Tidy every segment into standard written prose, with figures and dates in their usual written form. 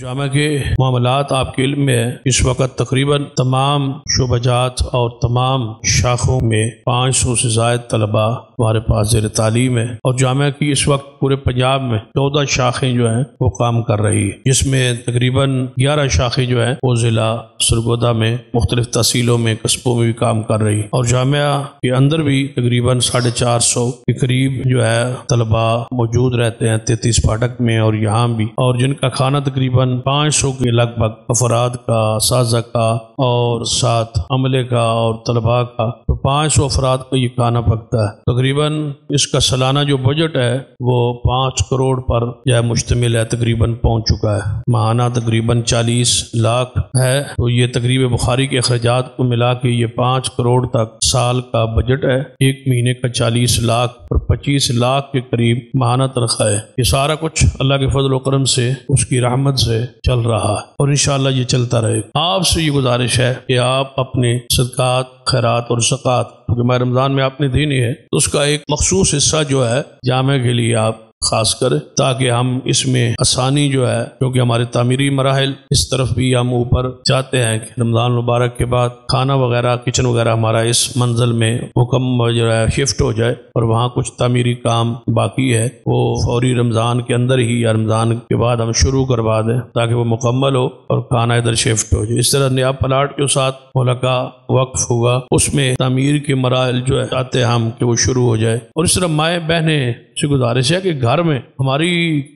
جامعہ کے معاملات آپ کے علم میں ہے اس وقت تقریباً تمام شعبہ جات اور تمام شاخوں میں 500 سے زائد طلباء ہمارے پاس زیر تعلیم ہے، اور جامعہ کی اس وقت پورے پنجاب میں 14 شاخیں جو ہیں وہ کام کر رہی ہے، جس میں تقریباً 11 شاخیں جو ہیں وہ ضلع سرگودا میں مختلف تحصیلوں میں قصبوں میں بھی کام کر رہی ہے، اور جامعہ کے اندر بھی تقریباً 450 کے قریب جو ہے طلباء موجود رہتے ہیں 33 پھاٹک میں اور یہاں بھی، اور جن کا کھانا تقریباً 500 کے لگ بھگ افراد کا، اساتذہ کا اور ساتھ عملے کا اور طلباء کا، تو 500 افراد کا یہ کھانا پکتا ہے۔ تقریباً اس کا سالانہ جو بجٹ ہے وہ 5 کروڑ پر جو ہے مشتمل ہے، تقریباً پہنچ چکا ہے، ماہانہ تقریباً 40 لاکھ ہے، تو یہ تقریب بخاری کے اخراجات کو ملا کے یہ 5 کروڑ تک سال کا بجٹ ہے، ایک مہینے کا 40 لاکھ اور 25 لاکھ کے قریب ماہانہ تنخواہ ہے۔ یہ سارا کچھ اللہ کے فضل و کرم سے، اس کی رحمت سے چل رہا ہے اور انشاءاللہ یہ چلتا رہے گا۔ آپ سے یہ گزارش ہے کہ آپ اپنے صدقات، خیرات اور زکوٰۃ، کیونکہ ماہ رمضان میں آپ نے دینی ہے، تو اس کا ایک مخصوص حصہ جو ہے جامعہ کے لیے آپ خاص کریں، تاکہ ہم اس میں آسانی جو ہے، کیونکہ ہمارے تعمیری مراحل اس طرف بھی ہم اوپر چاہتے ہیں کہ رمضان مبارک کے بعد کھانا وغیرہ، کچن وغیرہ ہمارا اس منزل میں مکمل جو ہے شفٹ ہو جائے، اور وہاں کچھ تعمیری کام باقی ہے وہ فوری رمضان کے اندر ہی یا رمضان کے بعد ہم شروع کروا دیں تاکہ وہ مکمل ہو اور کھانا ادھر شفٹ ہو جائے۔ اس طرح نیا پلاٹ کے ساتھ ملکہ وقف ہوگا، اس میں تعمیر کے مراحل جو ہے چاہتے ہیں ہم کہ وہ شروع ہو جائے، اور اس طرح مائیں بہنیں سے گزارش ہے کہ گھر میں ہماری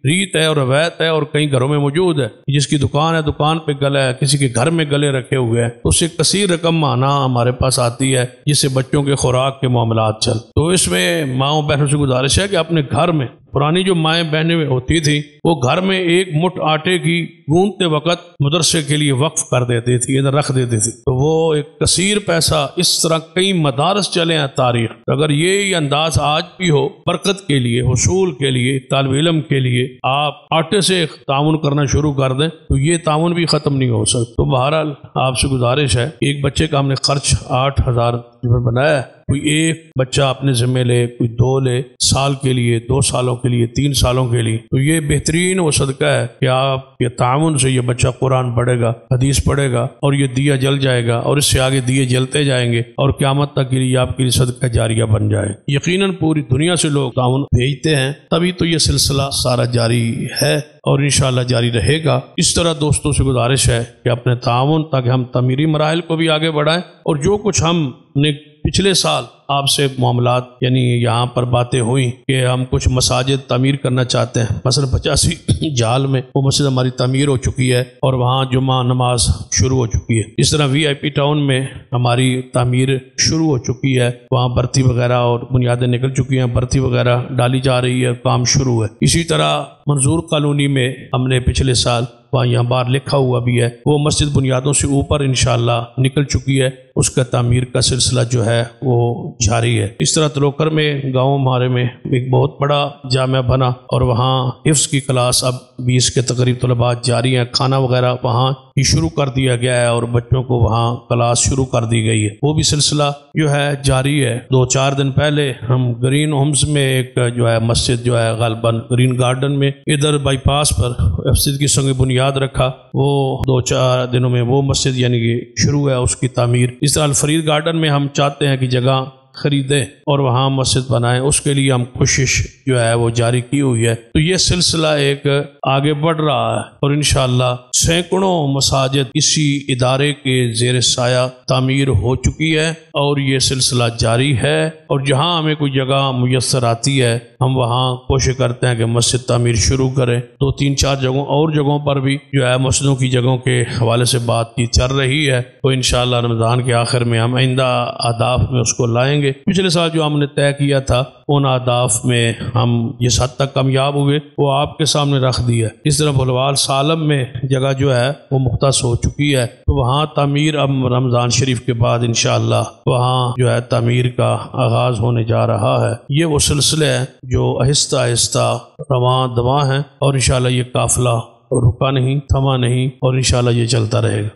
ریت ہے اور روایت ہے، اور کئی گھروں میں موجود ہے، جس کی دکان ہے دکان پہ گلا ہے، کسی کے گھر میں گلے رکھے ہوئے ہیں، اس سے کثیر رقم ماہانہ ہمارے پاس آتی ہے جس سے بچوں کے خوراک کے معاملات چل، تو اس میں ماؤں بہنوں سے گزارش ہے کہ اپنے گھر میں، پرانی جو مائیں بہنیں ہوتی تھی وہ گھر میں ایک مٹھ آٹے کی گوندتے وقت مدرسے کے لیے وقف کر دیتی تھی، ادھر رکھ دیتی تھی، تو وہ ایک کثیر پیسہ، اس طرح کئی مدارس چلے ہیں تاریخ، اگر یہ انداز آج بھی ہو برکت کے لیے، حصول کے لیے، طالب علم کے لیے آپ آٹے سے تعاون کرنا شروع کر دیں تو یہ تعاون بھی ختم نہیں ہو سکتا۔ تو بہرحال آپ سے گزارش ہے، ایک بچے کا ہم نے خرچ 8,000 روپے بنایا ہے، کوئی ایک بچہ اپنے ذمہ لے، کوئی 2 لے، سال کے لیے، 2 سالوں کے لیے، 3 سالوں کے لیے، تو یہ بہترین وہ صدقہ ہے کہ آپ کے تعاون سے یہ بچہ قرآن پڑھے گا، حدیث پڑھے گا، اور یہ دیا جل جائے گا، اور اس سے آگے دیے جلتے جائیں گے، اور قیامت تک کے لیے آپ کے لیے صدقہ جاریہ بن جائے۔ یقیناً پوری دنیا سے لوگ تعاون بھیجتے ہیں، تبھی تو یہ سلسلہ سارا جاری ہے اور انشاءاللہ جاری رہے گا۔ اس طرح دوستوں سے گزارش ہے کہ اپنے تعاون، تاکہ ہم تعمیری مراحل کو بھی آگے بڑھائیں، اور جو کچھ ہم نے پچھلے سال آپ سے معاملات، یعنی یہاں پر باتیں ہوئیں کہ ہم کچھ مساجد تعمیر کرنا چاہتے ہیں، مثلا 85 جال میں وہ مسجد ہماری تعمیر ہو چکی ہے اور وہاں جمعہ نماز شروع ہو چکی ہے۔ اس طرح VIP ٹاؤن میں ہماری تعمیر شروع ہو چکی ہے، وہاں برتی وغیرہ اور بنیادیں نکل چکی ہیں، برتی وغیرہ ڈالی جا رہی ہے، کام شروع ہے۔ اسی طرح منظور کالونی میں ہم نے پچھلے سال، وہاں یہاں باہر لکھا ہوا بھی ہے، وہ مسجد بنیادوں سے اوپر انشاءاللہ نکل چکی ہے، اس کا تعمیر کا سلسلہ جو ہے وہ جاری ہے۔ اس طرح تلوکر میں گاؤں ہمارے میں ایک بہت بڑا جامعہ بنا، اور وہاں حفظ کی کلاس اب 20 کے تقریب طلباء جاری ہیں، کھانا وغیرہ وہاں ہی شروع کر دیا گیا ہے، اور بچوں کو وہاں کلاس شروع کر دی گئی ہے، وہ بھی سلسلہ جو ہے جاری ہے۔ 2-4 دن پہلے ہم گرین ہومز میں ایک جو ہے مسجد جو ہے غالباً گرین گارڈن میں ادھر بائی پاس پر مسجد کی سنگ بنیاد رکھا، وہ 2-4 دنوں میں وہ مسجد یعنی کہ شروع ہے اس کی تعمیر۔ اس طرح الفرید گارڈن میں ہم چاہتے ہیں کہ جگہ خریدیں اور وہاں مسجد بنائیں، اس کے لیے ہم کوشش جو ہے وہ جاری کی ہوئی ہے، تو یہ سلسلہ ایک آگے بڑھ رہا ہے، اور انشاءاللہ سینکڑوں مساجد اسی ادارے کے زیر سایہ تعمیر ہو چکی ہے، اور یہ سلسلہ جاری ہے، اور جہاں ہمیں کوئی جگہ میسر آتی ہے ہم وہاں کوشش کرتے ہیں کہ مسجد تعمیر شروع کریں۔ 2-3-4 جگہوں پر بھی جو ہے مسجدوں کی جگہوں کے حوالے سے بات کی چل رہی ہے، تو انشاءاللہ رمضان کے آخر میں ہم آئندہ اہداف میں اس کو لائیں گے۔ پچھلے سال جو ہم نے طے کیا تھا ان اہداف میں ہم جس حد تک کامیاب ہوئے وہ آپ کے سامنے رکھ دیا۔ اس طرح بھلوال سالم میں جگہ جو ہے وہ مختص ہو چکی ہے، تو وہاں تعمیر اب رمضان شریف کے بعد انشاءاللہ وہاں جو ہے تعمیر کا آغاز ہونے جا رہا ہے۔ یہ وہ سلسلے ہیں جو آہستہ آہستہ رواں دواں ہیں، اور انشاءاللہ یہ قافلہ رکا نہیں، تھما نہیں، اور انشاءاللہ یہ چلتا رہے گا۔